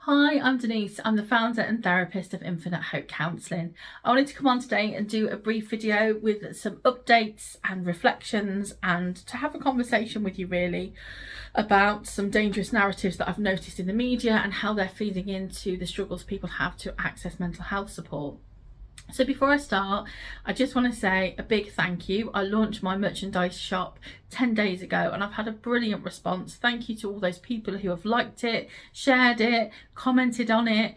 Hi, I'm Denise. I'm the founder and therapist of Infinite Hope Counselling. I wanted to come on today and do a brief video with some updates and reflections and to have a conversation with you really about some dangerous narratives that I've noticed in the media and how they're feeding into the struggles people have to access mental health support. So before I start, I just want to say a big thank you. I launched my merchandise shop 10 days ago and I've had a brilliant response. Thank you to all those people who have liked it, shared it, commented on it,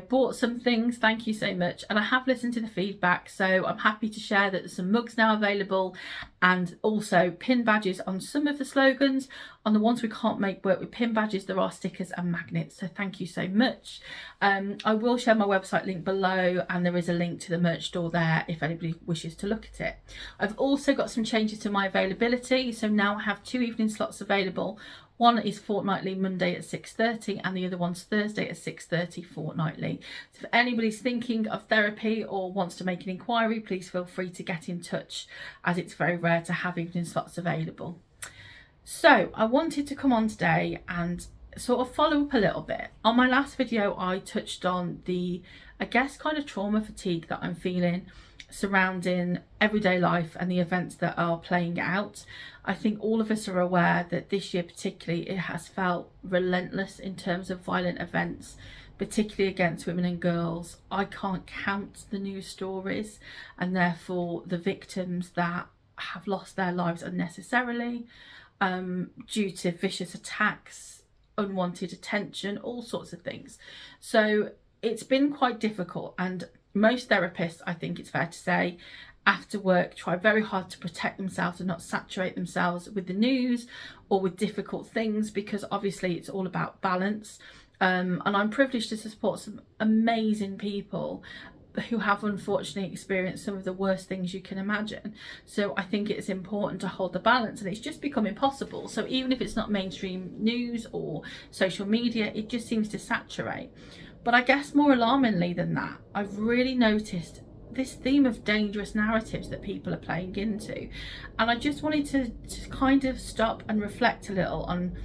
bought some things. Thank you so much. And I have listened to the feedback, so I'm happy to share that there's some mugs now available and also pin badges on some of the slogans. On the ones we can't make work with pin badges, there are stickers and magnets, so thank you so much. I will share my website link below and there is a link to the merch store there if anybody wishes to look at it. I've also got some changes to my availability, so now I have 2 evening slots available. One is fortnightly Monday at 6:30 and the other one's Thursday at 6:30 fortnightly. So if anybody's thinking of therapy or wants to make an inquiry, please feel free to get in touch, as it's very rare to have evening slots available. So I wanted to come on today and sort of follow up a little bit. On my last video, I touched on the, kind of trauma fatigue that I'm feeling surrounding everyday life and the events that are playing out. I think all of us are aware that this year particularly it has felt relentless in terms of violent events, particularly against women and girls. I can't count the news stories and therefore the victims that have lost their lives unnecessarily due to vicious attacks, unwanted attention, all sorts of things. So it's been quite difficult, and most therapists, I think it's fair to say, after work try very hard to protect themselves and not saturate themselves with the news or with difficult things, because obviously it's all about balance. And I'm privileged to support some amazing people who have unfortunately experienced some of the worst things you can imagine. So I think it's important to hold the balance, and it's just become impossible. So even if it's not mainstream news or social media, it just seems to saturate. But I guess more alarmingly than that, I've really noticed this theme of dangerous narratives that people are playing into. And I just wanted to kind of stop and reflect a little on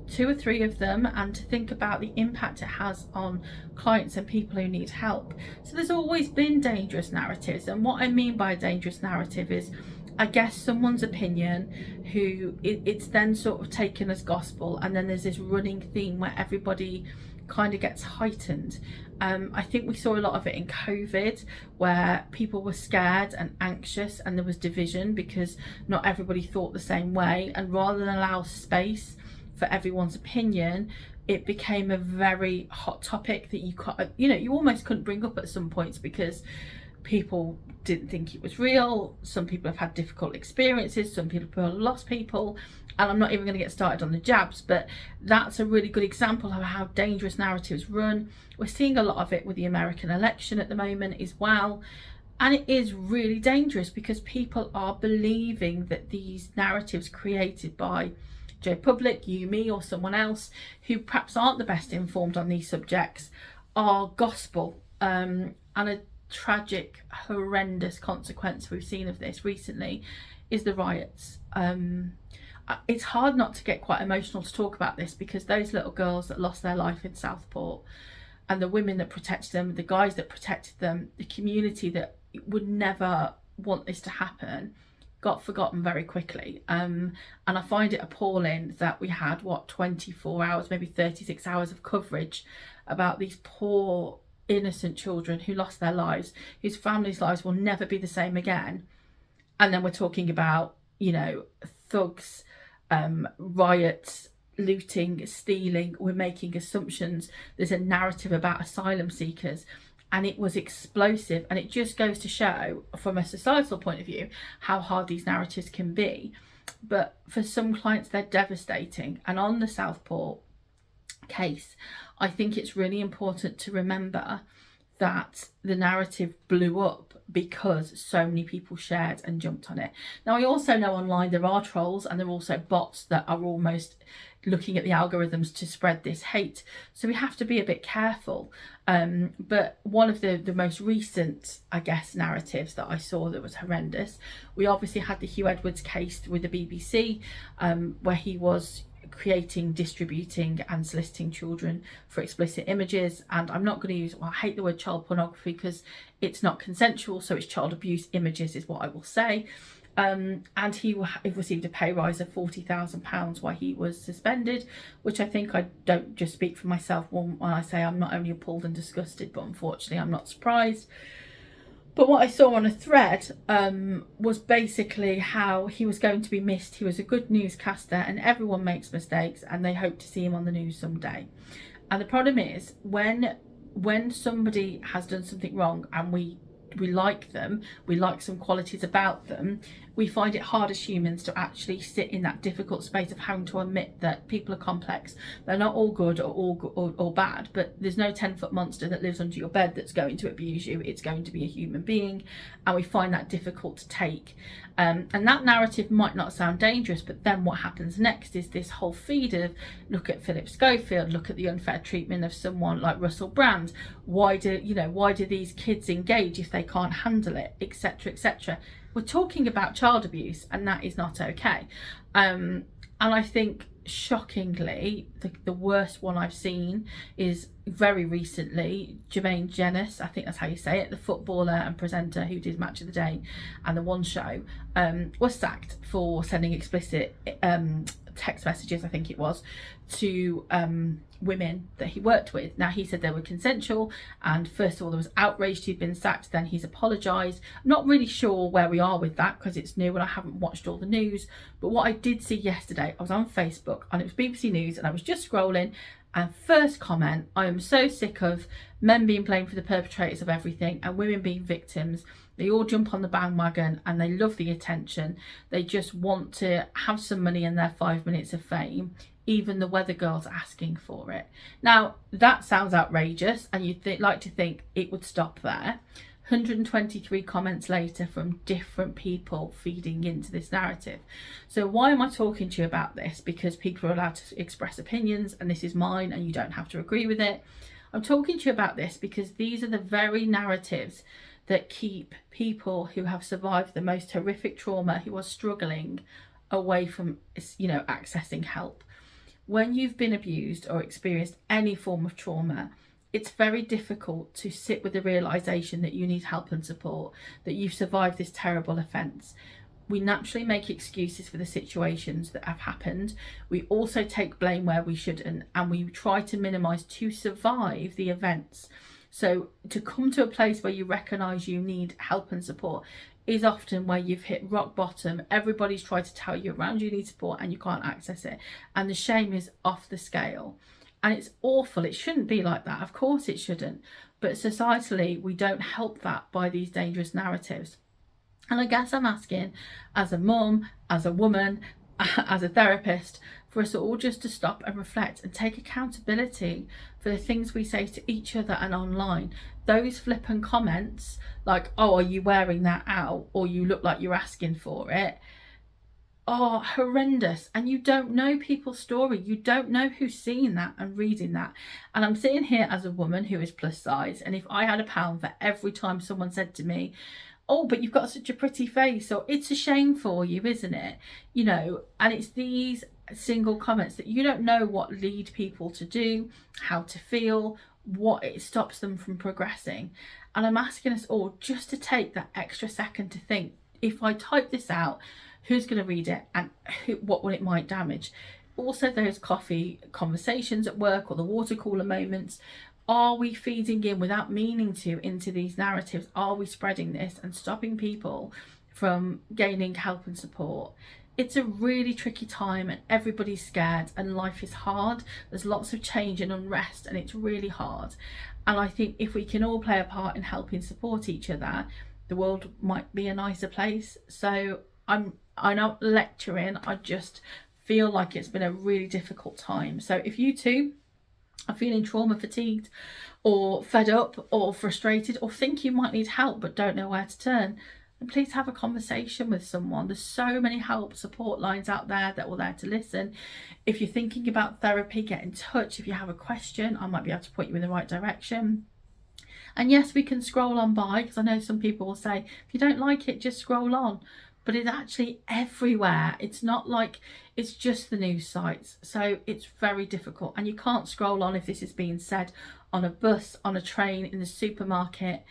2 or 3 of them and to think about the impact it has on clients and people who need help. So there's always been dangerous narratives, and what I mean by a dangerous narrative is, I guess, someone's opinion who it's then sort of taken as gospel, and then there's this running theme where everybody kind of gets heightened. I think we saw a lot of it in COVID, where people were scared and anxious and there was division because not everybody thought the same way, and rather than allow space for everyone's opinion, it became a very hot topic that you almost couldn't bring up at some points because people didn't think it was real. Some people have had difficult experiences, some people have lost people, and I'm not even going to get started on the jabs, but that's a really good example of how dangerous narratives run. We're seeing a lot of it with the American election at the moment as well, and it is really dangerous because people are believing that these narratives created by Joe Public, you, me, or someone else who perhaps aren't the best informed on these subjects are gospel. And a tragic, horrendous consequence we've seen of this recently is the riots. It's hard not to get quite emotional to talk about this, because those little girls that lost their life in Southport, and the women that protected them, the guys that protected them, the community that would never want this to happen, got forgotten very quickly. And I find it appalling that we had 24 hours, maybe 36 hours of coverage about these poor innocent children who lost their lives, whose families' lives will never be the same again. And then we're talking about, thugs, riots, looting, stealing. We're making assumptions. There's a narrative about asylum seekers, and it was explosive. And it just goes to show, from a societal point of view, how hard these narratives can be. But for some clients, they're devastating. And on the Southport case, I think it's really important to remember that the narrative blew up because so many people shared and jumped on it. Now, I also know online there are trolls and there are also bots that are almost looking at the algorithms to spread this hate. So we have to be a bit careful. But one of the most recent, narratives that I saw that was horrendous, we obviously had the Hugh Edwards case with the BBC, where he was creating, distributing and soliciting children for explicit images. And I'm not going to use, well, I hate the word child pornography because it's not consensual, so it's child abuse images is what I will say. And he received a pay rise of £40,000 while he was suspended, which I think, I don't just speak for myself when I say I'm not only appalled and disgusted, but unfortunately I'm not surprised. But what I saw on a thread was basically how he was going to be missed. He was a good newscaster, and everyone makes mistakes, and they hope to see him on the news someday. And the problem is when somebody has done something wrong and we like them, we like some qualities about them, we find it hard as humans to actually sit in that difficult space of having to admit that people are complex. They're not all good or all bad, but there's no 10-foot monster that lives under your bed that's going to abuse you. It's going to be a human being, and we find that difficult to take. And that narrative might not sound dangerous, but then what happens next is this whole feed of, look at Philip Schofield, look at the unfair treatment of someone like Russell Brand. Why do these kids engage if they can't handle it, etc., etc. We're talking about child abuse, and that is not okay. And I think, shockingly, the worst one I've seen is very recently Jermaine Jenas, I think that's how you say it, the footballer and presenter who did Match of the Day and the One Show, was sacked for sending explicit text messages, I think it was, to women that he worked with. Now, he said they were consensual, and first of all there was outrage he'd been sacked, then he's apologised. Not really sure where we are with that because it's new and I haven't watched all the news, but what I did see yesterday, I was on Facebook and it was BBC News, and I was just scrolling, and first comment, I am so sick of men being blamed for the perpetrators of everything and women being victims. They all jump on the bandwagon and they love the attention. They just want to have some money in their 5 minutes of fame. Even the weather girl's asking for it. Now, that sounds outrageous, and you'd like to think it would stop there. 123 comments later from different people feeding into this narrative. So why am I talking to you about this? Because people are allowed to express opinions, and this is mine, and you don't have to agree with it. I'm talking to you about this because these are the very narratives that keep people who have survived the most horrific trauma, who are struggling, away from, accessing help. When you've been abused or experienced any form of trauma, it's very difficult to sit with the realisation that you need help and support, that you've survived this terrible offence. We naturally make excuses for the situations that have happened. We also take blame where we shouldn't, and we try to minimise to survive the events. So to come to a place where you recognise you need help and support is often where you've hit rock bottom. Everybody's tried to tell you around you need support and you can't access it. And the shame is off the scale. And it's awful. It shouldn't be like that. Of course it shouldn't. But societally, we don't help that by these dangerous narratives. And I guess I'm asking, as a mum, as a woman, as a therapist, for us all just to stop and reflect and take accountability for the things we say to each other and online. Those flippant comments like, oh, are you wearing that out? Or you look like you're asking for it, are horrendous. And you don't know people's story. You don't know who's seeing that and reading that. And I'm sitting here as a woman who is plus size, and if I had £1 for every time someone said to me, oh, but you've got such a pretty face, or it's a shame for you, isn't it? And it's these single comments that you don't know what lead people to do, how to feel, what it stops them from progressing. And I'm asking us all just to take that extra second to think, if I type this out, who's going to read it, and what will it might damage? Also, those coffee conversations at work or the water cooler moments. Are we feeding in without meaning to into these narratives? Are we spreading this and stopping people from gaining help and support? It's a really tricky time, and everybody's scared, and life is hard. There's lots of change and unrest, and it's really hard. And I think if we can all play a part in helping support each other, the world might be a nicer place. So I'm not lecturing, I just feel like it's been a really difficult time. So if you too are feeling trauma fatigued or fed up or frustrated, or think you might need help but don't know where to turn, then please have a conversation with someone. There's so many help support lines out there that are there to listen. If you're thinking about therapy, get in touch. If you have a question, I might be able to point you in the right direction. And yes, we can scroll on by, because I know some people will say, if you don't like it, just scroll on. but it's actually everywhere. It's not like it's just the news sites. So it's very difficult, and you can't scroll on if this is being said on a bus, on a train, in the supermarket.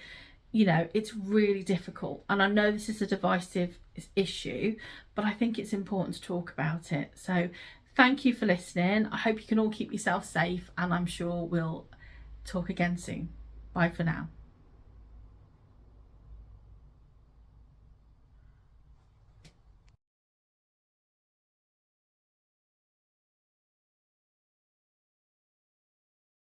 You know, it's really difficult. And I know this is a divisive issue, but I think it's important to talk about it. So thank you for listening. I hope you can all keep yourself safe, and I'm sure we'll talk again soon. Bye for now.